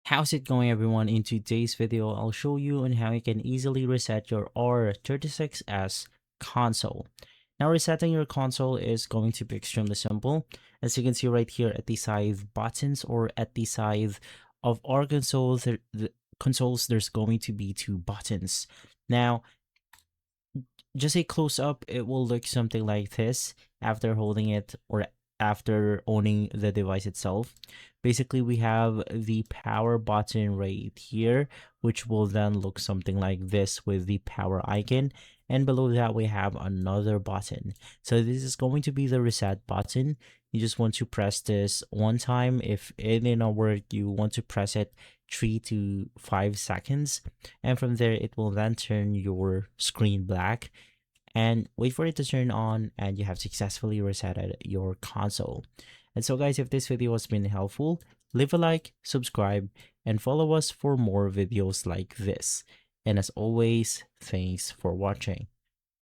How's it going, everyone? In today's video, I'll show you on how you can easily reset your R36S console. Now, resetting your console is going to be extremely simple. As you can see right here at the side buttons or at the side of our consoles, there's going to be two buttons. Now, just a close up, it will look something like this after holding it or after owning the device itself. Basically, we have the power button right here, which will then look something like this with the power icon. And below that, we have another button. So this is going to be the reset button. You just want to press this one time. If it didn't work, you want to press it 3 to 5 seconds. And from there, it will then turn your screen black and wait for it to turn on, and you have successfully resetted your console. And so guys, if this video has been helpful, leave a like, subscribe, and follow us for more videos like this. And as always, thanks for watching.